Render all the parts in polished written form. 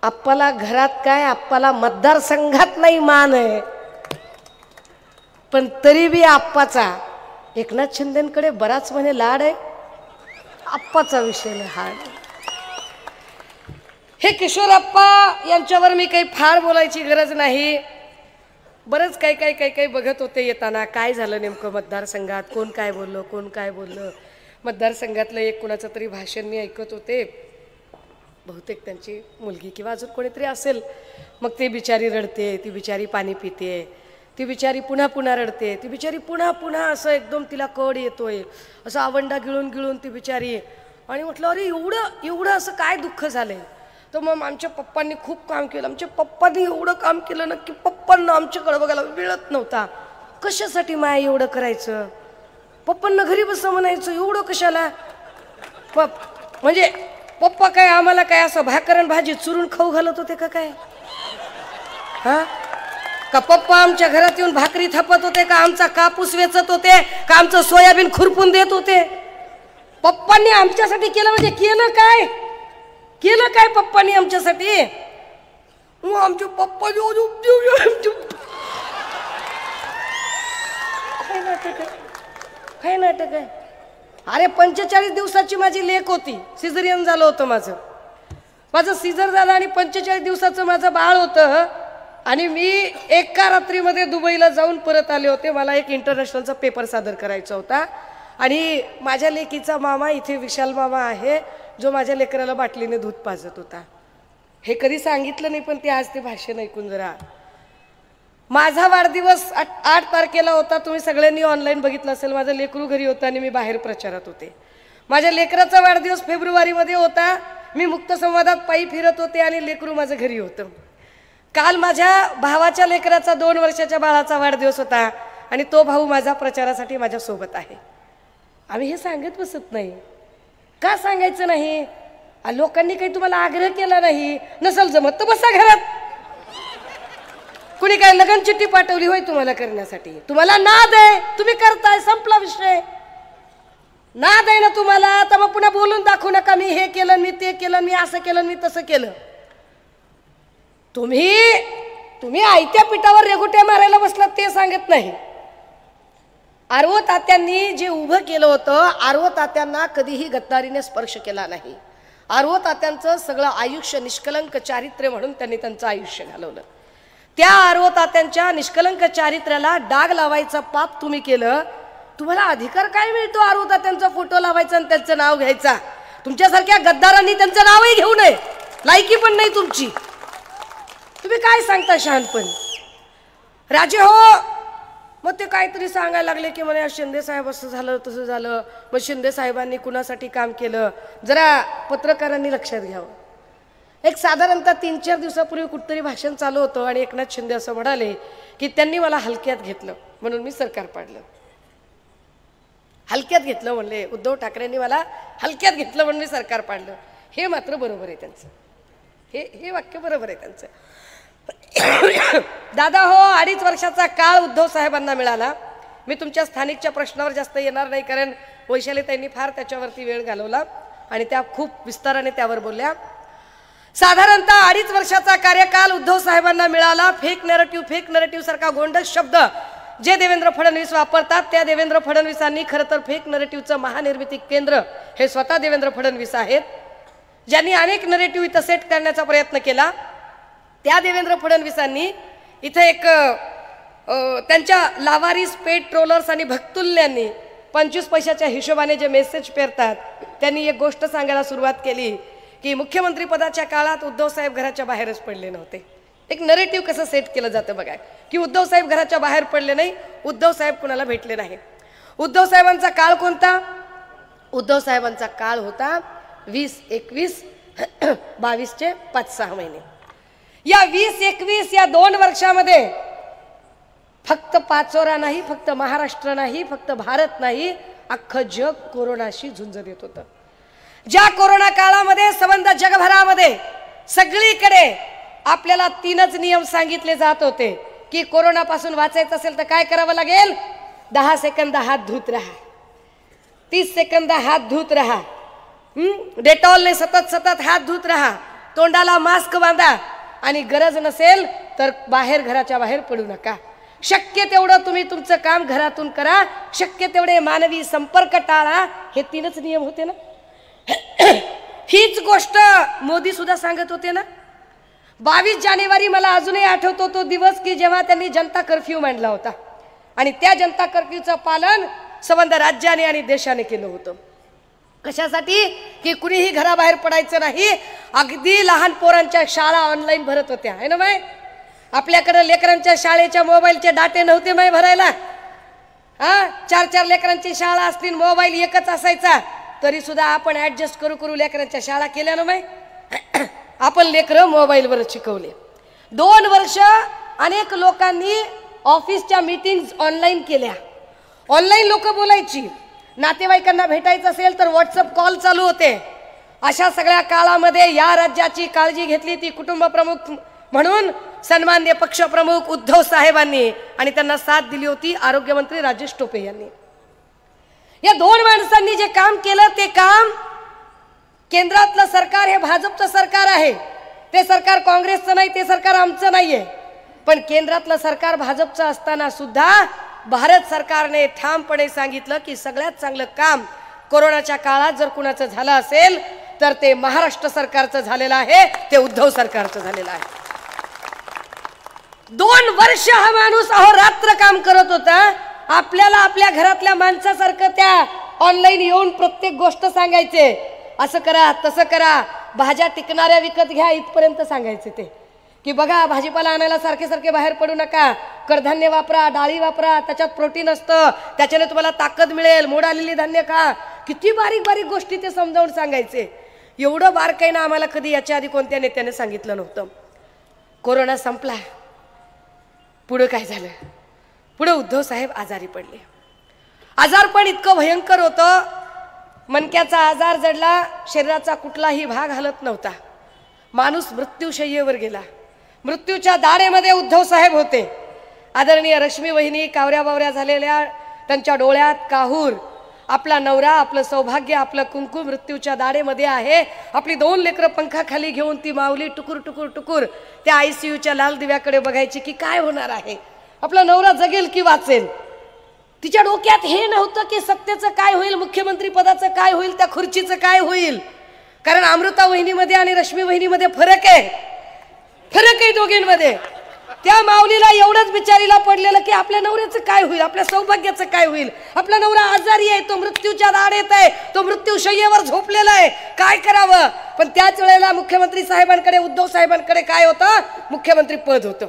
आप्पाला घरात काय, आप्पाला मतदारसंघात नाही मान आहे, पण तरी बी आप्पाचा एकनाथ शिंदेकडे बराच म्हणे लाड आहे. आप्पाचा विषय नाही हा. हे किशोरप्पा यांच्यावर मी काही फार बोलायची गरज नाही. बरंच काही बघत होते येताना, काय झालं नेमकं मतदारसंघात, कोण काय बोललं, कोण काय बोललं. मतदारसंघातलं एक कुणाचं तरी भाषण मी ऐकत होते, बहुतेक त्यांची मुलगी किंवा अजून कोणीतरी असेल. मग ती बिचारी रडते, ती बिचारी पाणी पिते, ती बिचारी पुन्हा पुन्हा रडते, ती बिचारी पुन्हा पुन्हा असं एकदम तिला कड येतोय, असं आवंडा गिळून गिळून ती बिचारी. आणि म्हटलं अरे एवढं एवढं असं काय दुःख झालंय. तर मग आमच्या पप्पांनी खूप काम केलं, आमच्या पप्पांनी एवढं काम केलं ना की पप्पांना आमच्याकडे बघायला मिळत नव्हता. कशासाठी माय एवढं करायचं, पप्पांना घरी बसं म्हणायचं, एवढं कशाला. म्हणजे पप्पा काय आम्हाला काय असं भाकरण भाजी चुरून खाऊ घालत होते का काय? हा का पप्पा आमच्या घरात येऊन भाकरी थापत होते का, आमचा कापूस वेचत होते का, आमचं सोयाबीन खुरपून देत होते? पप्पांनी आमच्यासाठी केलं म्हणजे केलं काय पप्पांनी आमच्यासाठी? आमचे पप्पा काय नाटक आहे. अरे 45 दिवसाची माझी लेक होती, सिझरियन झालं होतं माझं सिझर झालं आणि 45 दिवसाचं माझं बाळ होतं. आणि मी एका रात्रीमध्ये दुबईला जाऊन परत आले होते. मला एक इंटरनॅशनलचा पेपर सादर करायचा होता. आणि माझ्या लेकीचा मामा इथे विशाल मामा आहे, जो माझ्या लेकराला बाटलीने दूध पाजत होता. हे कधी सांगितलं नाही, पण ते आज ते भाषण ऐकून जरा. माझा वाढदिवस 8 तारखेला होता. तुम्ही सगळ्यांनी ऑनलाईन बघितलं असेल. माझं लेकरू घरी होतं आणि मी बाहेर प्रचारात होते. माझ्या लेकराचा वाढदिवस फेब्रुवारीमध्ये होता. मी मुक्त संवादात पायी फिरत होते आणि लेकरू माझं घरी होतं. काल माझ्या भावाच्या लेकराचा 2 वर्षाच्या बाळाचा वाढदिवस होता आणि तो भाऊ माझा प्रचारासाठी माझ्यासोबत आहे. आम्ही हे सांगत बसत नाही. का सांगायचं नाही? लोकांनी काही तुम्हाला आग्रह केला नाही, नसल जमत तर बसा घरात. कुणी काय लगन चिठ्ठी पाठवली होय तुम्हाला करण्यासाठी? तुम्हाला नाद आहे, तुम्ही करताय, संपला विषय. नाद आहे ना तुम्हाला, तर मग पुन्हा बोलून दाखवू नका मी हे केलं, मी ते केलं, मी असं केलं, मी तसं केलं. तुम्ही आयत्या पिठावर रेघुट्या मारायला बसलात ते सांगत नाही. आरव तात्यांनी जे उभं केलं होतं, आरव तात्यांना कधीही गद्दारीने स्पर्श केला नाही. आरव तात्यांचं सगळं आयुष्य निष्कलंक चारित्र्य म्हणून त्यांनी त्यांचं आयुष्य घालवलं. त्या आरव तात्यांच्या निष्कलंक चारित्र्याला डाग लावायचं पाप तुम्ही केलं. तुम्हाला अधिकार काय मिळतो आरव तात्यांचा फोटो लावायचा आणि त्यांचं नाव घ्यायचा? तुमच्यासारख्या गद्दारांनी त्यांचं नावही घेऊ नये, लायकी पण नाही तुमची. तुम्ही काय सांगता शहाणपण? राजे हो, मग ते काहीतरी सांगायला लागले की म्हणे शिंदे साहेब असं झालं तसं झालं, मग शिंदे साहेबांनी कुणासाठी काम केलं. जरा पत्रकारांनी लक्षात घ्यावं. एक साधारणतः 3-4 दिवसापूर्वी कुठतरी भाषण चालू होतं आणि एकनाथ शिंदे असं म्हणाले की त्यांनी मला हलक्यात घेतलं म्हणून मी सरकार पाडलं. हलक्यात घेतलं म्हणले, उद्धव ठाकरेंनी मला हलक्यात घेतलं म्हणून मी सरकार पाडलं. हे मात्र बरोबर आहे त्यांचं, हे वाक्य बरोबर आहे त्यांचं. दादा हो, 2.5 वर्षाचा काळ उद्धव साहेबांना मिळाला. मी तुमच्या स्थानिकच्या प्रश्नावर जास्त येणार नाही, कारण वैशालीताईंनी फार त्याच्यावरती वेळ घालवला आणि त्या खूप विस्ताराने त्यावर बोलल्या. साधारणतः 2.5 वर्षाचा कार्यकाल उद्धव साहेबांना मिळाला. फेक नरेटिव्ह सारखा गोंडस शब्द जे देवेंद्र फडणवीस वापरतात, त्या देवेंद्र फडणवीसांनी खरं तर फेक नरेटिव्हचं महानिर्मिती केंद्र हे स्वतः देवेंद्र फडणवीस आहेत, ज्यांनी अनेक नरेटिव्ह इथं सेट करण्याचा प्रयत्न केला. त्या देवेंद्र फडणवीसांनी इथे एक त्यांच्या लावारिस पेट ट्रोलर्स आणि भक्तुल्यांनी 25 पैशाच्या हिशोबाने जे मेसेज पेरतात, त्यांनी एक गोष्ट सांगायला सुरुवात केली की मुख्यमंत्री पदाच्या काळात उद्धव साहेब घराच्या बाहेरच पडले नव्हते. एक नरेटिव्ह कसं सेट केलं जातं बघा, की उद्धव साहेब घराच्या बाहेर पडले नाही, उद्धव साहेब कुणाला भेटले नाही. उद्धव साहेबांचा काळ कोणता? उद्धव साहेबांचा काळ होता 20, 21, 22चे 5-6 महिने. या 20, 21 या 2 वर्षामध्ये फक्त पाचोरा नाही, फक्त महाराष्ट्र नाही, फक्त भारत नाही, अख्खं जग कोरोनाशी झुंज देत होतं. ज्या कोरोना काळामध्ये संबंध जगभरामध्ये सगळीकडे आपल्याला 3च नियम सांगितले जात होते की कोरोनापासून वाचायचं असेल तर काय करावं लागेल? 10 सेकंद हात धुत राहा, 30 सेकंद हात धुत राहा, डेटॉलने सतत हात धुत राहा, तोंडाला मास्क बांधा आणि गरज नसेल तर बाहेर, घराच्या बाहेर पडू नका. शक्य तेवढं तुम्ही तुमचं काम घरातून करा, शक्य तेवढे मानवी संपर्क टाळा. हे 3च नियम होते ना. हीच गोष्ट मोदी सुद्धा सांगत होते ना. 22 जानेवारी मला अजूनही आठवतो तो दिवस की जेव्हा त्यांनी जनता कर्फ्यू मांडला होता आणि त्या जनता कर्फ्यूचं पालन संबंध राज्याने आणि देशाने केलं होतं. कशासाठी? की कुणीही घराबाहेर पडायचं नाही. अगदी लहान पोरांच्या शाळा ऑनलाईन भरत होत्या है ना बाई. आपल्याकडे लेकरांच्या शाळेच्या मोबाईलचे डाटे नव्हते माय भरायला. 4 लेकरांची शाळा असतील, मोबाईल एकच असायचा, तरी सुद्धा आपण ऍडजस्ट करू लेकरांच्या शाळा केल्या ना माय. आपण लेकरं मोबाईलवर शिकवले. 2 वर्ष अनेक लोकांनी ऑफिसच्या मीटिंग्स ऑनलाईन केल्या. ऑनलाईन लोक बोलायची. नातेवाईकांना भेटायचं असेल तर व्हॉट्सअप कॉल चालू होते. अशा सगळ्या काळामध्ये या राज्याची काळजी घेतली ती कुटुंब प्रमुख म्हणून सन्माननीय पक्षप्रमुख उद्धव साहेबांनी आणि त्यांना साथ दिली होती आरोग्यमंत्री राजेश टोपे यांनी. या 2 माणसांनी जे काम केलं ते काम, केंद्रातलं सरकार हे भाजपचं सरकार आहे, ते सरकार काँग्रेसचं नाही, ते सरकार आमचं नाहीये. पण केंद्रातलं सरकार भाजपचं असताना सुद्धा भारत सरकारने ठामपणे सांगितलं की सगळ्यात चांगलं काम कोरोनाच्या काळात जर कुणाचं झालं असेल तर ते महाराष्ट्र सरकारचं झालेलं आहे, ते उद्धव सरकारचं झालेलं आहे. 2 वर्ष हा माणूस अहोरात्र काम करत होता. आपल्याला आपल्या घरातल्या माणसासारखं त्या ऑनलाईन येऊन प्रत्येक गोष्ट सांगायचे. असं करा, तसं करा, भाज्या टिकणाऱ्या विकत घ्या इथपर्यंत सांगायचे ते. की बघा भाजीपाला आणायला सारखे सारखे बाहेर पडू नका, कडधान्य वापरा, डाळी वापरा, त्याच्यात प्रोटीन असतं, त्याच्याने तुम्हाला ताकद मिळेल, मोड आलेली धान्य खा. किती बारीक बारीक गोष्टी ते समजावून सांगायचे. एवढं बारकाईनं आम्हाला कधी याच्या आधी कोणत्या नेत्याने सांगितलं नव्हतं. कोरोना संपला. पुढे काय झालं? पुढे उद्धव साहेब आजारी पडले. आजारपण इतकं भयंकर होतं, मणक्याचा आजार जडला, शरीराचा कुठलाही भाग हलत नव्हता. माणूस मृत्यूशय्येवर गेला. मृत्यूच्या दाढेमध्ये उद्धव साहेब होते. आदरणीय रश्मी वहिनी कावऱ्या बावऱ्या झालेल्या, त्यांच्या डोळ्यात काहूर. आपला नवरा, आपलं सौभाग्य, आपलं कुंकू मृत्यूच्या दाढेमध्ये आहे. आपली 2 लेकरं पंखाखाली घेऊन ती माऊली टुकुर टुकुर टुकुर त्या ICUच्या लाल दिव्याकडे बघायची की काय होणार आहे, आपला नवरा जगेल की वाचेल. तिच्या डोक्यात हे नव्हतं की सत्तेचं काय होईल, मुख्यमंत्री पदाचं काय होईल, त्या खुर्चीचं काय होईल. कारण अमृता वहिनीमध्ये आणि रश्मी वहिनीमध्ये फरक आहे दोघींमध्ये. त्या माऊलीला एवढंच बिचारीला पडलेलं की आपल्या नवऱ्याचं काय होईल, आपल्या सौभाग्याचं काय होईल. आपला नवरा आजारी आहे, तो मृत्यूच्या दाढेत आहे, तो मृत्यूशय्येवर झोपलेला आहे, काय करावं. पण त्याच वेळेला मुख्यमंत्री साहेबांकडे, उद्धव साहेबांकडे काय होतं? मुख्यमंत्री पद होतं.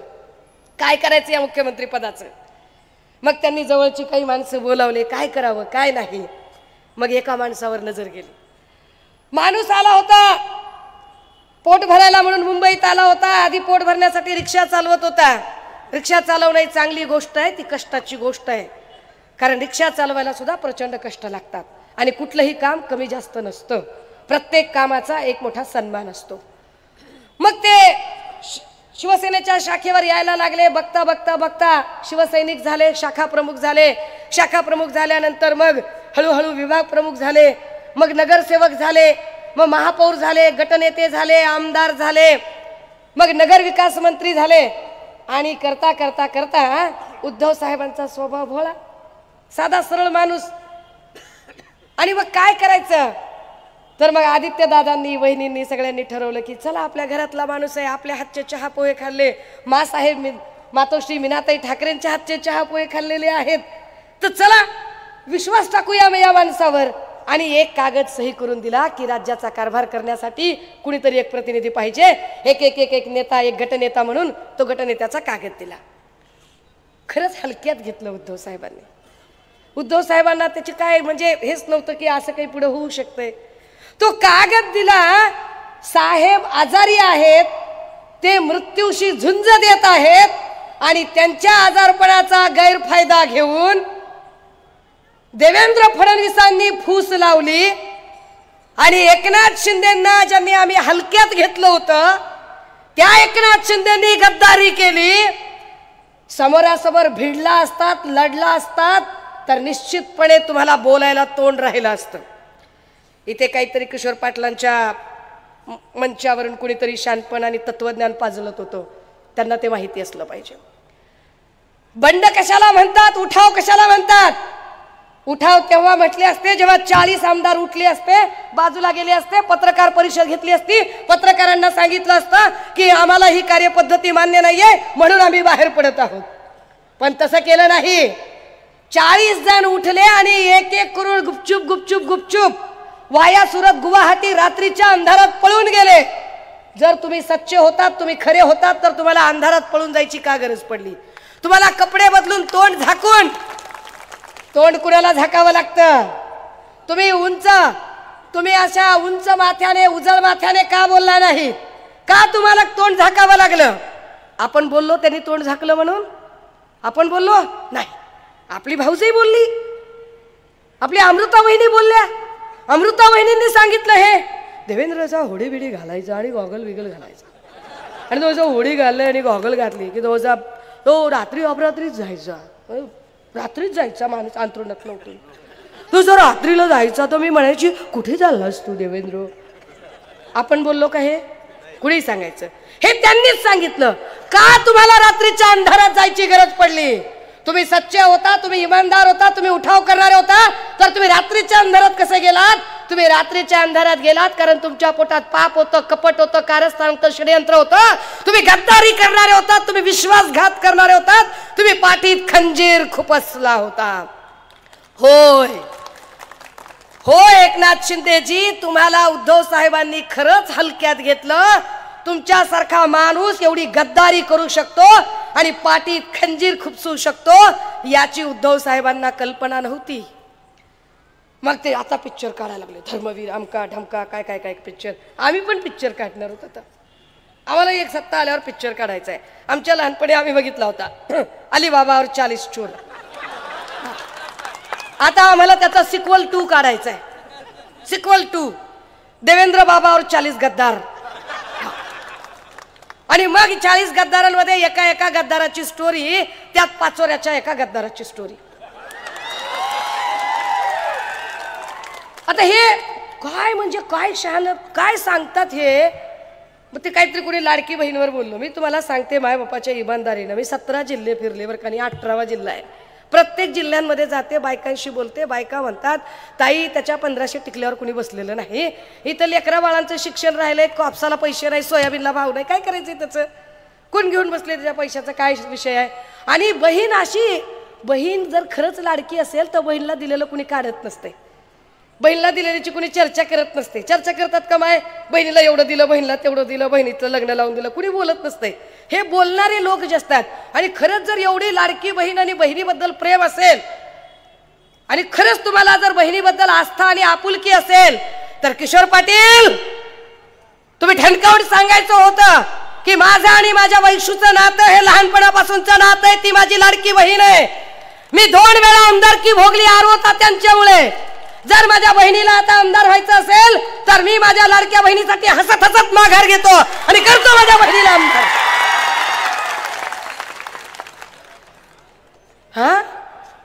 काय करायचं या मुख्यमंत्री पदाचं? मग त्यांनी जवळची काही माणसं बोलावले, काय करावं काय नाही. मग एका माणसावर नजर गेली. माणूस आला होता पोट भरायला म्हणून, मुंबईत आला होता. आधी पोट भरण्यासाठी रिक्षा चालवत होता. रिक्षा चालवणं ही चांगली गोष्ट आहे, ती कष्टाची गोष्ट आहे. कारण रिक्षा चालवायला सुद्धा प्रचंड कष्ट लागतात आणि कुठलंही काम कमी जास्त नसतं. प्रत्येक कामाचा एक मोठा सन्मान असतो. मग ते शिवसेनेच्या शाखेवर यायला लागले. बघता बघता बघता शिवसैनिक झाले, शाखा प्रमुख झाले. शाखा प्रमुख झाल्यानंतर मग हळूहळू विभाग प्रमुख झाले, मग नगरसेवक झाले, मग महापौर झाले, गटनेते झाले, आमदार झाले, मग नगर विकास मंत्री झाले. आणि करता करता करता उद्धव साहेबांचा स्वभाव भोळा, साधा सरळ माणूस. आणि मग काय करायचं? तर मग आदित्य दादांनी, वहिनींनी, सगळ्यांनी ठरवलं की चला आपल्या घरातला माणूस आहे, आपल्या हातचे चहा पोहे खाल्ले, मातोश्री मीनाताई ठाकरेंच्या हातचे चहा पोहे खाल्लेले आहेत, तर चला विश्वास टाकूया या माणसावर. आणि एक कागद सही करून दिला की राज्याचा कारभार करण्यासाठी कुणीतरी एक प्रतिनिधी पाहिजे. एक नेता, एक गटनेता म्हणून तो गटनेत्याचा कागद दिला. खरंच हलक्यात घेतलं उद्धव साहेबांनी. उद्धव साहेबांना त्याची काय म्हणजे हेच नव्हतं की असं काही पुढे होऊ शकतंय. तो कागद दिला. साहेब आजारी आहेत, ते मृत्यूशी झुंज देत आहेत आणि त्यांच्या आजारपणाचा गैरफायदा घेऊन देवेंद्र फडणवीसांनी फूस लावली आणि एकनाथ शिंदेंना ज्यांनी आम्ही हलक्यात घेतलं होतं त्या एकनाथ शिंदेंनी गद्दारी केली. समोरासमोर भिडला असतात, लढला असतात तर निश्चितपणे तुम्हाला बोलायला तोंड राहिलं असतं. इथे काहीतरी किशोर पाटलांच्या मंचावरून कुणीतरी शानपण आणि तत्वज्ञान पाजलत होतं, त्यांना ते माहिती असलं पाहिजे. बंड कशाला म्हणतात, उठाव कशाला म्हणतात? उठाव तेव्हा म्हटले असते जेव्हा 40 आमदार उठले असते, बाजूला गेले असते, पत्रकार परिषद घेतली असती, पत्रकारांना सांगितलं असतं की आम्हाला ही कार्यपद्धती मान्य नाहीये म्हणून आम्ही बाहेर पडत आहोत. पण तसं केलं नाही. 40 जण उठले आणि एक एक करून गुपचूप गुपचूप गुपचूप वाया सुरत गुवाहाटी रात्रीच्या अंधारात पळून गेले. जर तुम्ही सच्चे होतात, तुम्ही खरे होतात, तर तुम्हाला अंधारात पळून जायची का गरज पडली? तुम्हाला कपडे बदलून तोंड झाकून, तोंड कुणाला झाकावं लागतं? तुम्ही अशा उंच माथ्याने उजळ माथ्याने का बोलला नाही? का तुम्हाला तोंड झाकावं लागलं? आपण बोललो त्यांनी तोंड झाकलं म्हणून? आपण बोललो नाही. आपली भाऊजाई बोलली, आपली अमृता वहिनी बोलल्या. अमृता वहिनींनी सांगितलं हे देवेंद्रचा होडी बिडी घालायचा आणि गॉगल बिगल घालायचा, आणि तो जो होडी घालले आणि गॉगल घातली की तो रात्री अपरात्रीच जायचा, रात्रीच जायचा माणूस अंथरुणात नव्हतो. तो जर रात्रीला जायचा तर मी म्हणायची कुठे चाललास तू देवेंद्र? आपण बोललो का हे? कुणी सांगायचं? हे त्यांनीच सांगितलं. का तुम्हाला रात्रीच्या अंधारात जायची गरज पडली? तुम्ही सच्चे होता, तुम्ही इमानदार होता, तुम्ही उठाव करणारे होता, तर तुम्ही रात्रीच्या अंधारात कसे गेलात? तुम्ही रात्रीच्या अंधारात गेलात कारण तुमच्या पोटात पाप होतं, कपट होतं, कारस्थान होतं, षडयंत्र होतं. तुम्ही गद्दारी करणारे होतात, तुम्ही विश्वासघात करणारे होतात, तुम्ही पाठीत खंजीर खुपसला होता. होय होय एकनाथ शिंदेजी, तुम्हाला उद्धव साहेबांनी खरंच हलक्यात घेतलं. तुमच्यासारखा माणूस एवढी गद्दारी करू शकतो आणि पाठीत खंजीर खुपसू शकतो याची उद्धव साहेबांना कल्पना नव्हती. मग ते आता पिक्चर काढायला लागले, धर्मवीर अमका ढमका काय काय काय पिक्चर. आम्ही पण पिक्चर काढणार होतो. आता आम्हाला एक सत्ता आल्यावर पिक्चर काढायचा आहे. आमच्या लहानपणी आम्ही बघितला होता अलीबाबा और 40 चोर. आता आम्हाला त्याचा सिक्वल 2 काढायचा आहे. सिक्वल 2 देवेंद्र बाबा और 40 गद्दार. आणि मग 40 गद्दारांमध्ये एका एका गद्दाराची स्टोरी, त्यात पाचोऱ्याच्या एका गद्दाराची स्टोरी. आता हे काय म्हणजे काय शहाण काय सांगतात हे? मग ते काहीतरी कोणी लाडकी बहीणवर बोललो. मी तुम्हाला सांगते माय बापाच्या इमानदारीनं मी 17 जिल्हे फिरले बरं का, आणि 18वा जिल्हा आहे. प्रत्येक जिल्ह्यांमध्ये जाते, बायकांशी बोलते. बायका म्हणतात ताई त्याच्या 1500 टिकल्यावर कुणी बसलेलं नाही. इथं लेकरा बाळांचं शिक्षण राहिलंय, कापसाला पैसे नाही, सोयाबीनला भाव नाही, काय करायचं त्याचं? कोण घेऊन बसले त्याच्या पैशाचा? काय विषय आहे? आणि बहीण अशी, बहीण जर खरंच लाडकी असेल तर बहिणीला दिलेलं कुणी काढत नसते, बहिणीला दिलेल्याची कुणी चर्चा करत नसते. चर्चा करतात का माय बहिणीला एवढं दिलं, बहिणीला तेवढं दिलं, बहिणीचं लग्न लावून दिलं, कुणी बोलत नसते. हे बोलणारे लोक जे असतात. आणि खरंच जर एवढी लाडकी बहीण आणि बहिणीबद्दल प्रेम असेल आणि खरंच तुम्हाला जर बहिणीबद्दल आस्था आणि आपुलकी असेल तर किशोर पाटील तुम्ही ठणकावून सांगायचं होतं की माझं आणि माझ्या वैशूचं नातं हे लहानपणापासूनचं नातं आहे, ती माझी लाडकी बहीण आहे. मी 2 वेळा आमदारकी भोगली आरव तात्यांच्यामुळे. जर माझ्या बहिणीला आता आमदार व्हायचं असेल तर मी माझ्या लाडक्या बहिणीसाठी हसत हसत माघार घेतो आणि करतो माझ्या बहिणीला आमदार. हा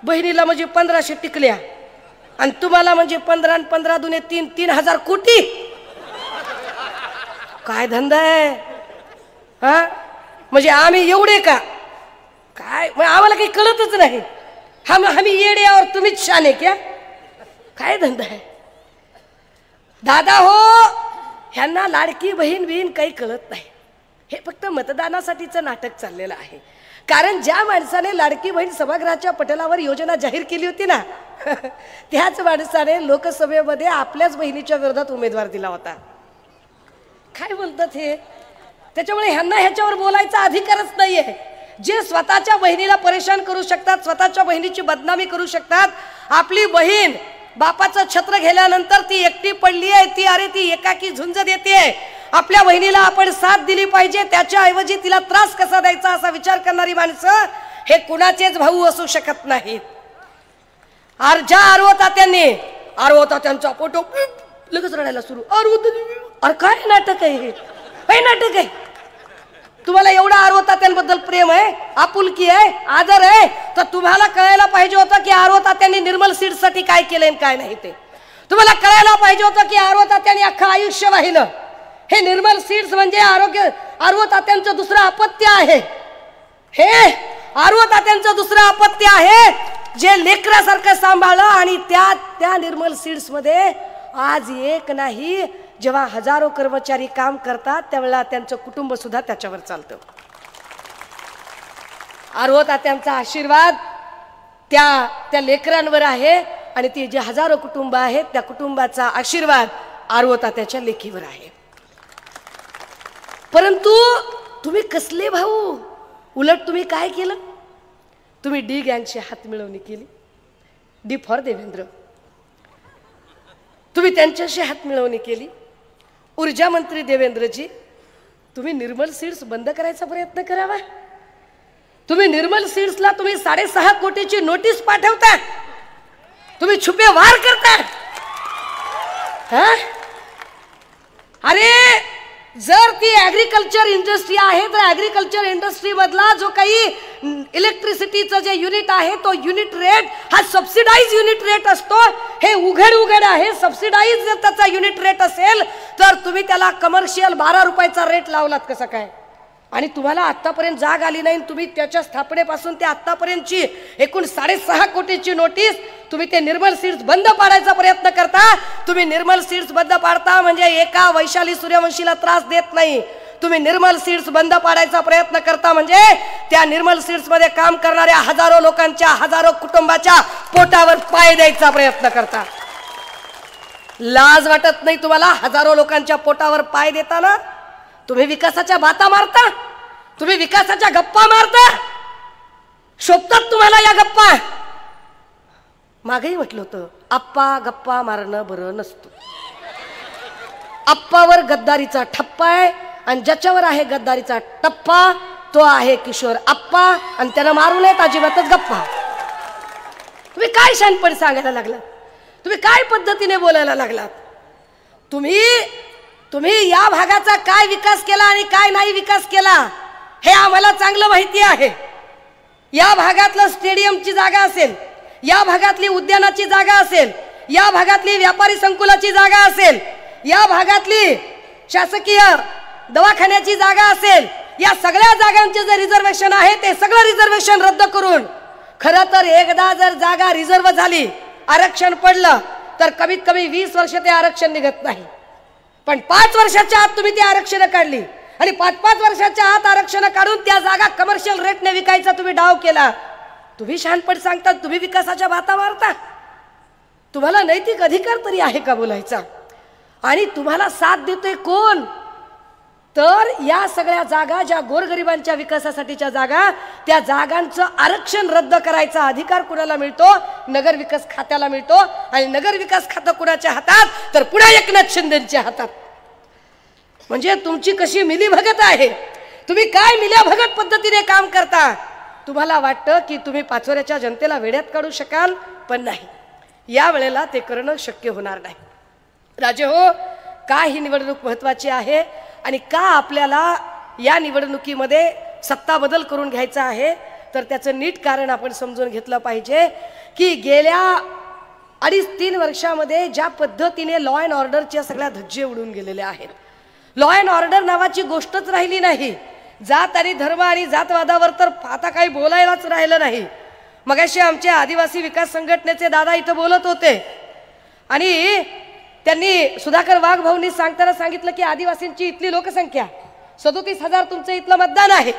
बहिणीला म्हणजे 1500 टिकल्या आणि तुम्हाला म्हणजे 15 आणि 15 दुने 3,000 कोटी. काय धंदा आहे हा? म्हणजे आम्ही एवढे का काय? आम्हाला काही कळतच नाही. आम्ही येडे और तुम्हीच शाने क्या? काय धंदा आहे दादा हो? ह्यांना लाडकी बहीण बिहीण काही कळत नाही. हे फक्त मतदानासाठीचं नाटक चाललेलं आहे. कारण ज्या माणसाने लाडकी बहीण सभागृहाच्या पटलावर योजना जाहीर केली होती ना त्याच माणसाने लोकसभेमध्ये आपल्याच बहिणीच्या विरोधात उमेदवार दिला होता. काय बोलतात हे? त्याच्यामुळे ह्यांना ह्याच्यावर बोलायचा अधिकारच नाहीये. जे स्वतःच्या बहिणीला परेशान करू शकतात, स्वतःच्या बहिणीची बदनामी करू शकतात. आपली बहीण बापाचं छत्र गेल्यानंतर ती एकटी पडली आहे, ती अरे ती एकाकी झुंज देते. आपल्या बहिणीला आपण साथ दिली पाहिजे, त्याच्याऐवजी तिला त्रास कसा द्यायचा असा विचार करणारी माणसं हे कुणाचेच भाऊ असू शकत नाहीत. ज्या आरव तात्यांचा फोटो लगेच रडायला सुरू. अरे काय नाटक आहे हे? काय नाटक आहे? तुम्हाला एवढा आरव तात्यांबद्दल प्रेम आहे, आपुलकी आहे, आदर आहे, तर तुम्हाला कळायला पाहिजे होतं की आरव तात्यांनी निर्मल सीडसाठी काय केलंय काय नाही ते. तुम्हाला कळायला पाहिजे होतं की आरव तात्यांनी अख्खं आयुष्य वाहिलं. हे निर्मल सीड्स म्हणजे आर्व तात्यांचं दुसरं अपत्य आहे. हे आर्व तात्यांचं दुसरं अपत्य आहे जे लेकरासारखं सांभाळलं. आणि त्या निर्मल सीड्स मध्ये आज एक नाही, जेव्हा हजारो कर्मचारी काम करतात त्यावेळेला त्यांचं कुटुंब सुद्धा त्याच्यावर चालतं. आर्व तात्यांचा आशीर्वाद त्या लेकरांवर आहे आणि ती जे हजारो कुटुंब आहेत त्या कुटुंबाचा आशीर्वाद आर्व तात्याच्या लेकीवर आहे. परंतु तुम्ही कसले भाऊ, उलट तुम्ही काय केलं? तुम्ही डी गँगशी हात मिळवणी केली. D for Devendra. तुम्ही त्यांच्याशी हात मिळवणी केली. ऊर्जा मंत्री देवेंद्रजी, तुम्ही निर्मल सीड्स बंद करायचा प्रयत्न करावा. तुम्ही निर्मल सीड्सला तुम्ही 6.5 कोटीची नोटीस पाठवता. तुम्ही छुपे वार करता. अरे जर ती ॲग्रिकल्चर इंडस्ट्री आहे तर ॲग्रिकल्चर इंडस्ट्री मधला जो काही इलेक्ट्रिसिटीचं जे युनिट आहे तो युनिट रेट हा सबसिडाइज युनिट रेट असतो. हे उघड आहे. सबसिडाइज जर त्याचा युनिट रेट असेल तर तुम्ही त्याला कमर्शियल 12 रुपयाचा रेट लावलात कसं काय? आणि तुम्हाला आतापर्यंत जाग आली नाही. तुम्ही त्याच्या स्थापनेपासून ते आतापर्यंतची एकूण 6.5 कोटीची नोटीस तुम्ही ते निर्मल सीड्स बंद पाडायचा प्रयत्न करता. तुम्ही निर्मल सीड्स बंद पाडता म्हणजे एका वैशाली सूर्यवंशीला त्रास देत नाही. तुम्ही निर्मल सीड्स बंद पाडायचा प्रयत्न करता म्हणजे त्या निर्मल सीड्स मध्ये काम करणाऱ्या हजारो लोकांच्या, हजारो कुटुंबाच्या पोटावर पाय द्यायचा प्रयत्न करता. लाज वाटत नाही तुम्हाला? हजारो लोकांच्या पोटावर पाय देताना तुम्ही विकासाच्या बाता मारता. तुम्ही विकासाच्या गप्पा मारता. शोभतात तुम्हाला या गप्पा? मागेही म्हटलं होतं, आप्पा गप्पा मारणं बरं नसतं. आप्पावर गद्दारीचा ठप्पा आहे आणि ज्याच्यावर आहे गद्दारीचा टप्पा तो आहे किशोर आप्पा आणि त्यानं मारू नयेत अजिबातच गप्पा. तुम्ही काय शानपण सांगायला लागलात? तुम्ही काय पद्धतीने बोलायला लागलात? तुम्ही या भागाचा काय विकास केला आणि काय नाही विकास केला हे आम्हाला चांगलं माहिती आहे. या भागातलं स्टेडियमची जागा असेल, या भागातली उद्यानाची जागा असेल, या भागातली व्यापारी संकुलाची जागा असेल, या भागातली शासकीय दवाखान्याची जागा असेल, या सगळ्या जागांचे जे रिझर्वेशन आहे ते सगळं रिझर्वेशन रद्द करून, खरं तर एकदा जर जागा रिझर्व झाली, आरक्षण पडलं तर कमीत कमी 20 वर्ष ते आरक्षण निघत नाही. पण 5 वर्षाच्या आत तुम्ही ती आरक्षण काढली आणि 5-5 वर्षाच्या आत आरक्षण काढून त्या जागा कमर्शियल रेटने विकायचा तुम्ही डाव केला. तुम्ही शहाणपण सांगता, तुम्ही विकासाच्या बाता मारता. तुम्हाला नैतिक अधिकार तरी आहे का बोलायचा? आणि तुम्हाला साथ देतोय कोण? तर या सगळ्या जागा ज्या गोरगरिबांच्या विकासासाठीच्या जागा, त्या जागांचं आरक्षण रद्द करायचा अधिकार कुणाला मिळतो? नगर विकास खात्याला मिळतो. आणि नगर विकास खातं कुणाच्या हातात? तर पुन्हा एकनाथ शिंदेच्या हातात. म्हणजे तुमची कशी मिलीभगत आहे? तुम्ही काय मिलीभगत पद्धतीने काम करता? तुम्हाला वाटतं की तुम्ही पाचोऱ्याच्या जनतेला वेड्यात काढू शकाल, पण नाही. या वेळेला ते करणं शक्य होणार नाही. राजे हो, का ही निवडणूक महत्त्वाची आहे आणि का आपल्याला या निवडणुकीमध्ये सत्ता बदल करून घ्यायचा आहे? तर त्याचं नीट कारण आपण समजून घेतलं पाहिजे की गेल्या 2.5-3 वर्षामध्ये ज्या पद्धतीने लॉ अँड ऑर्डरच्या सगळ्या धज्जे उडून गेलेल्या आहेत. लॉ अँड ऑर्डर नावाची गोष्टच राहिली नाही. जात आणि धर्म आणि जातवादावर तर आता काही बोलायलाच राहिलं नाही. मगाशी आमचे आदिवासी विकास संघटनेचे दादा इथं बोलत होते आणि त्यांनी सुधाकर वाघ भाऊंनी सांगताना सांगितलं की आदिवासींची इथली लोकसंख्या 37,000 तुमचं इथलं मतदान आहे.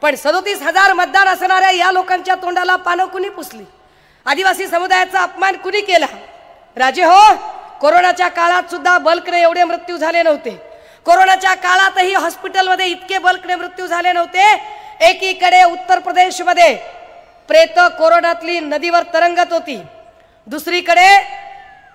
पण 37,000 मतदान असणाऱ्या या लोकांच्या तोंडाला पानं कुणी पुसली? आदिवासी समुदायाचा अपमान कुणी केला? राजे हो, कोरोनाच्या काळात सुद्धा बल्कने एवढे मृत्यू झाले नव्हते. कोरोनाच्या काळातही हॉस्पिटलमध्ये इतके बल्कने मृत्यू झाले नव्हते. एकीकडे उत्तर प्रदेशमध्ये प्रेत कोरोनातली नदीवर तरंगत होती, दुसरीकडे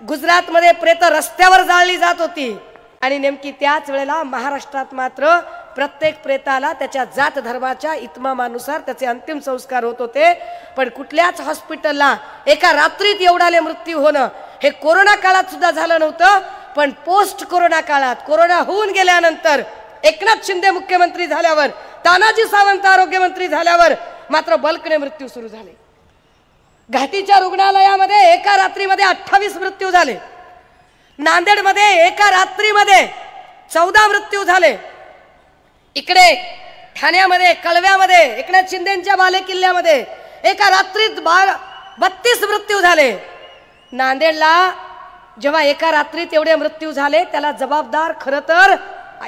गुजरातमध्ये प्रेत रस्त्यावर जाळली जात होती. आणि नेमकी त्याच वेळेला महाराष्ट्रात मात्र प्रत्येक प्रेताला त्याच्या जात धर्माच्या इतमामानुसार त्याचे अंतिम संस्कार होत होते. पण कुठल्याच हॉस्पिटलला एका रात्रीत एवढाले मृत्यू होणं हे कोरोना काळात सुद्धा झालं नव्हतं. पण पोस्ट कोरोना काळात, कोरोना होऊन गेल्यानंतर, एकनाथ शिंदे मुख्यमंत्री झाल्यावर, तानाजी सावंत आरोग्यमंत्री झाल्यावर मात्र बल्कने मृत्यू सुरू झाले. घाटीच्या रुग्णालयामध्ये एका रात्रीमध्ये 28 मृत्यू झाले. नांदेडमध्ये एका रात्रीमध्ये 14 मृत्यू झाले. इकडे ठाण्यामध्ये, कळव्यामध्ये, एकनाथ शिंदेच्या बाले किल्ल्यामध्ये एका रात्रीत 32 मृत्यू झाले. नांदेडला जेव्हा एका रात्रीत एवढे मृत्यू झाले त्याला जबाबदार खरं तर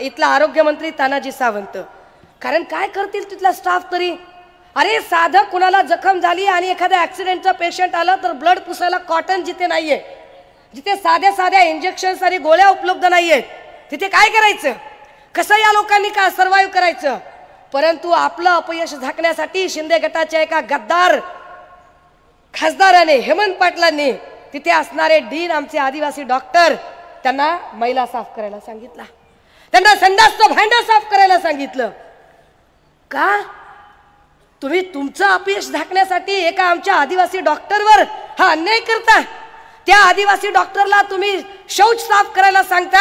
इथला आरोग्यमंत्री तानाजी सावंत. कारण काय करतील तिथला स्टाफ तरी. अरे साधं कुणाला जखम झाली आणि एखाद्या ऍक्सिडेंटचा पेशंट आला तर ब्लड पुसायला कॉटन जिथे नाहीये, जिथे साध्या साध्या इंजेक्शन्स आणि गोळ्या उपलब्ध नाहीयेत, तिथे काय करायचं? कसं या लोकांनी का सर्व्हाइव्ह करायचं? परंतु आपलं अपयश झाकण्यासाठी शिंदे गटाच्या एका गद्दार खासदाराने, हेमंत पाटलांनी तिथे असणारे डीन, आमचे आदिवासी डॉक्टर, त्यांना मैला साफ करायला सांगितला, त्यांना संडासचं भांडं साफ करायला सांगितलं. का? तुम्ही तुमचं अपयश झाकण्यासाठी एका आमच्या आदिवासी डॉक्टरवर हा अन्याय करता. त्या आदिवासी डॉक्टरला तुम्ही शौच साफ करायला सांगता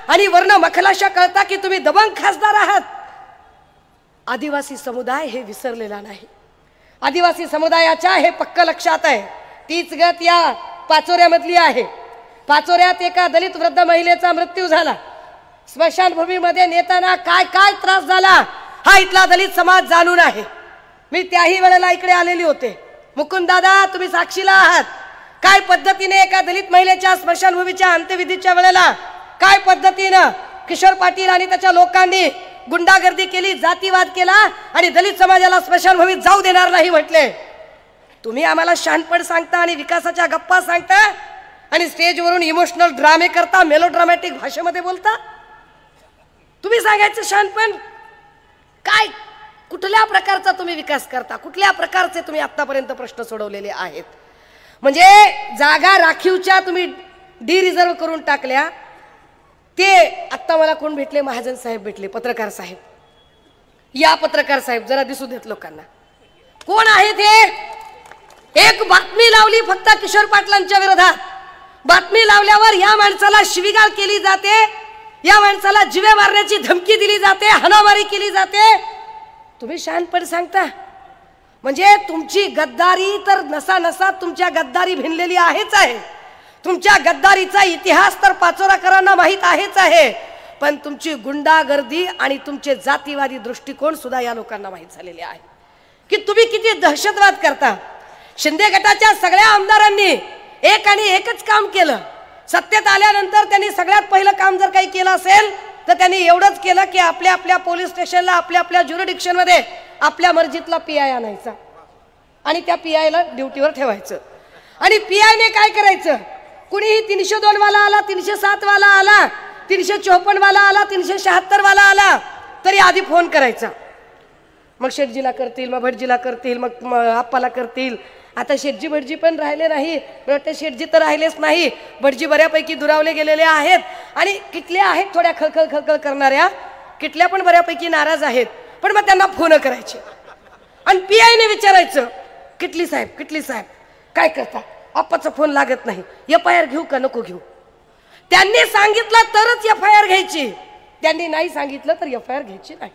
आणि वर्ण मखलाशा कळता की तुम्ही दबंग खासदार आहात. आदिवासी समुदाय हे विसरलेला नाही. आदिवासी समुदायाच्या हे पक्क लक्षात आहे. तीच गत या पाचोऱ्यामधली आहे. पाचोऱ्यात एका दलित वृद्ध महिलेचा मृत्यू झाला. स्मशानभूमीमध्ये नेताना काय काय त्रास झाला हा इथला दलित समाज जाणून आहे. मी त्याही वेळेला इकडे आलेली होते. मुकुंद दादा, तुम्ही साक्षीला आहात. काय पद्धतीने एका दलित महिलेच्या स्मशानभूमीच्या अंत्यविधीच्या वेळेला काय पद्धतीनं किशोर पाटील आणि त्याच्या लोकांनी गुंडागर्दी केली, जातीवाद केला आणि दलित समाजाला स्मशानभूमीत जाऊ देणार नाही म्हटले. तुम्ही आम्हाला शहाणपण सांगता आणि विकासाच्या गप्पा सांगता आणि स्टेजवरून इमोशनल ड्रामे करता, मेलोड्रामॅटिक भाषेमध्ये बोलता. तुम्ही सांगायचं शहाणपण काय? कुठल्या प्रकारचा तुम्ही विकास करता? कुठल्या प्रकारचे तुम्ही आतापर्यंत प्रश्न सोडवलेले आहेत? म्हणजे जागा राखीवच्या तुम्ही डी रिझर्व करून टाकल्या. ते आत्ता मला कोण भेटले? महाजन साहेब भेटले, पत्रकार साहेब. या पत्रकार साहेब जरा दिसू देत लोकांना. कोण आहे ते? एक बातमी लावली फक्त किशोर पाटलांच्या विरोधात. बातमी लावल्यावर या माणसाला शिवीगाळ केली जाते, या माणसाला जीवे मारण्याची धमकी दिली जाते, हाणामारी केली जाते. तुम्ही शहाणपण सांगता. म्हणजे तुमची गद्दारी तर नसा नसा तुमच्या गद्दारी भिनलेली आहेच आहे. तुमच्या गद्दारीचा इतिहास तर पाचोराकरांना माहीत आहेच आहे. पण तुमची गुंडागर्दी आणि तुमचे जातीवादी दृष्टिकोन सुद्धा या लोकांना माहीत झालेले आहे की तुम्ही किती दहशतवाद करता. शिंदे गटाच्या सगळ्या आमदारांनी एक आणि एकच काम केलं. सत्तेत आल्यानंतर त्यांनी सगळ्यात पहिलं काम जर काही केलं असेल तर त्यांनी एवढंच केलं की आपल्या आपल्या पोलीस स्टेशनला, आपल्या आपल्या ज्युरिडिक्शन मध्ये आपल्या मर्जीतला पीआय आणायचा आणि त्या पीआयला ड्युटीवर ठेवायचं. आणि पीआयने काय करायचं? कुणीही 302 वाला आला, 307 वाला आला, 354 वाला आला, 376 वाला आला तरी आधी फोन करायचा. मग शेटजीला करतील, मग भटजीला करतील, मग आप्पाला करतील. आता शेटजी भटजी पण राहिले नाही. वाटतं शेटजी तर राहिलेच नाही. भटजी बऱ्यापैकी दुरावले गेलेले आहेत आणि किटल्या आहेत थोड्या खळखळ खळखळ करणाऱ्या, किटल्या पण बऱ्यापैकी नाराज आहेत. पण मग त्यांना फोन करायचे आणि पीआयने विचारायचं, किटली साहेब, किटली साहेब काय करता? आप्पाचा फोन लागत नाही, FIR घेऊ का नको घेऊ? त्यांनी सांगितलं तरच FIR घ्यायची, त्यांनी नाही सांगितलं तर FIR घ्यायची नाही.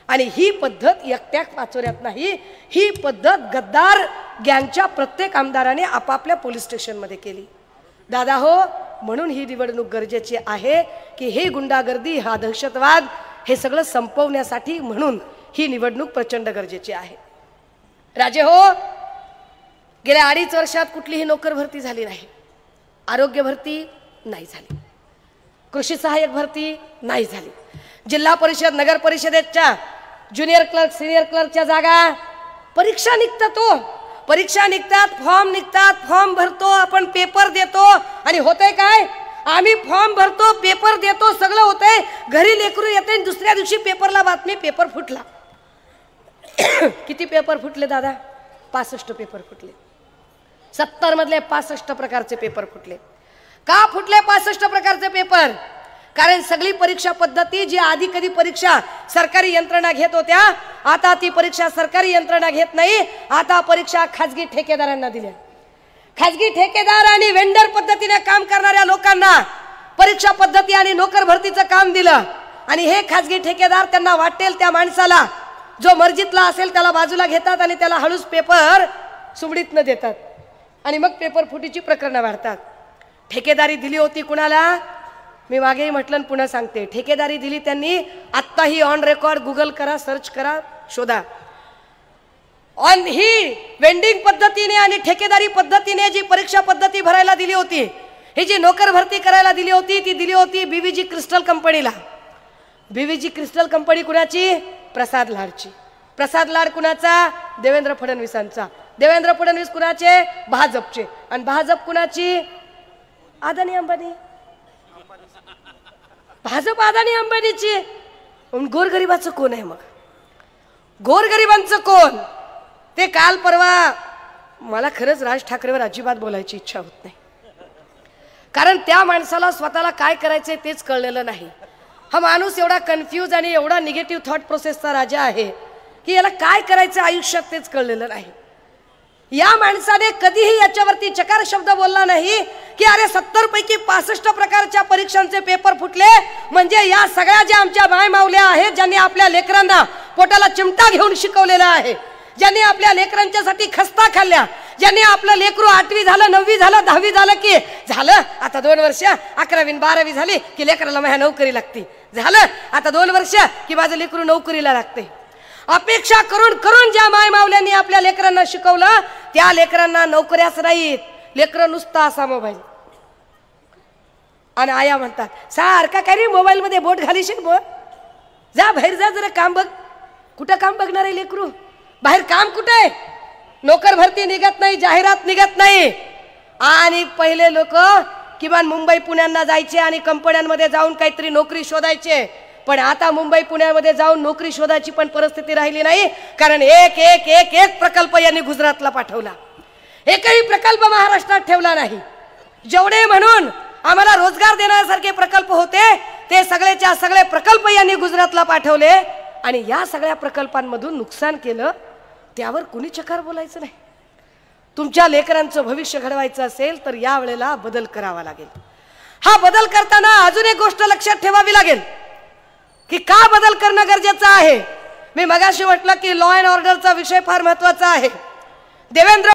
आणि ही पद्धत एकट्या पाचोऱ्यात नाही, ही पद्धत गद्दार गँगच्या प्रत्येक आमदाराने आपापल्या पोलीस स्टेशनमध्ये केली. दादा हो, म्हणून ही निवडणूक गरजेची आहे की हे गुंडागर्दी, हा दहशतवाद, हे सगळं संपवण्यासाठी म्हणून ही निवडणूक प्रचंड गरजेची आहे. राजे हो, गेल्या 2.5 वर्षात कुठलीही नोकर भरती झाली नाही. आरोग्य भरती नाही झाली, कृषी सहाय्यक भरती नाही झाली, जिल्हा परिषद, नगर परिषदेच्या ज्युनियर क्लर्क, सिनियर क्लर्कच्या जागा, परीक्षा निघतात. तो परीक्षा निघतात, फॉर्म निघतात, फॉर्म भरतो आपण, पेपर देतो आणि होतंय काय? आम्ही फॉर्म भरतो, पेपर देतो, सगळं होतंय, घरी लेकरू येते, दुसऱ्या दिवशी पेपरला बातमी, पेपर फुटला. किती पेपर फुटले दादा? 65 पेपर फुटले. 70 मधले 65 प्रकारचे पेपर फुटले. का फुटले 65 प्रकारचे पेपर? कारण सगळी परीक्षा पद्धती जी आधी कधी परीक्षा सरकारी यंत्रणा घेत होत्या, आता ती परीक्षा सरकारी यंत्रणा घेत नाही. आता परीक्षा खाजगी ठेकेदारांना दिल्या. खाजगी ठेकेदार आणि वेंडर पद्धतीने काम करणाऱ्या लोकांना परीक्षा पद्धती आणि नोकर भरतीचं काम दिलं. आणि हे खाजगी ठेकेदार त्यांना वाटेल त्या माणसाला, जो मर्जीतला असेल त्याला बाजूला घेतात आणि त्याला हळूच पेपर सुबडीत न देतात आणि मग पेपर फुटीची प्रकरणं वाढतात. ठेकेदारी दिली होती कुणाला? मी मागेही म्हटलं आणि पुन्हा सांगते, ठेकेदारी दिली त्यांनी. आत्ताही ऑन रेकॉर्ड गुगल करा, सर्च करा, शोधा. ऑन ही वेंडिंग पद्धतीने आणि ठेकेदारी पद्धतीने जी परीक्षा पद्धती भरायला दिली होती, ही जी नोकर भरती करायला दिली होती, ती दिली होती बीव्हीजी क्रिस्टल कंपनीला. बीव्हीजी क्रिस्टल कंपनी कुणाची? प्रसाद लाडची. प्रसाद लाड कुणाचा? देवेंद्र फडणवीसांचा. देवेंद्र फडणवीस कुणाचे? भाजपचे. आणि भाजप कुणाची? अदानी अंबानी. भाजप अदानी अंबानीची. गोरगरिबाचं कोण आहे? मग गोरगरिबांचं कोण? ते काल परवा, मला खरंच राज ठाकरेवर अजिबात बोलायची इच्छा होत नाही, कारण त्या माणसाला स्वतःला काय करायचंय तेच कळलेलं नाही. हा माणूस एवढा कन्फ्यूज आणि एवढा निगेटिव्ह थॉट प्रोसेसचा राजा आहे की याला काय करायचं आयुष्यात तेच कळलेलं नाही. या माणसाने कधीही याच्यावरती चकार शब्द बोलला नाही की अरे 70 पैकी 65 प्रकारच्या परीक्षांचे पेपर फुटले, म्हणजे या सगळ्या ज्या आमच्या माय मावल्या आहेत, ज्यांनी आपल्या लेकरांना पोटाला चिमटा घेऊन शिकवलेला आहे, ज्यांनी आपल्या लेकरांच्यासाठी खस्ता खाल्ल्या, ज्यांनी आपलं लेकरू 8वी झालं, 9वी झालं, 10वी झालं की झालं आता 2 वर्ष, 11वी 12वी झाली की लेकराला माझ्या नोकरी लागते, झालं आता 2 वर्ष की माझं लेकरू नोकरीला लागते. अपेक्षा करून करून ज्या माय मावल्यांनी आपल्या लेकरांना शिकवलं, त्या लेकरांना नोकऱ्याच नाहीत, लेकरं नुसता असा मोबाईल. आणि आया म्हणतात सारखा काय रे मोबाईल मध्ये बोट घालीशील, बोल जा बाहेर जा, जरा काम बघ. कुठं काम बघणार आहे लेकरू? बाहेर काम कुठे आहे? नोकर भरती निघत नाही, जाहिरात निघत नाही. आणि पहिले लोक किमान मुंबई पुण्यांना जायचे आणि कंपन्यांमध्ये जाऊन काहीतरी नोकरी शोधायचे, पण आता मुंबई पुण्यामध्ये जाऊन नोकरी शोधायची पण परिस्थिती राहिली नाही, कारण एक एक एक एक प्रकल्प यांनी गुजरातला पाठवला. एकही प्रकल्प महाराष्ट्रात ठेवला नाही. जेवढे म्हणून आम्हाला रोजगार देण्यासारखे प्रकल्प होते, ते सगळेच्या सगळे प्रकल्प यांनी गुजरातला पाठवले. आणि या सगळ्या प्रकल्पांमधून नुकसान केलं, त्यावर कुणी चकार बोलायचं नाही. तुमच्या लेकरांचं भविष्य घडवायचं असेल तर या वेळेला बदल करावा लागेल. हा बदल करताना अजून एक गोष्ट लक्षात ठेवावी लागेल की का बदल करणं गरजेचं आहे. मी मगाशी म्हटलं की लॉ अँड ऑर्डरचा विषय फार महत्वाचा आहे. देवेंद्र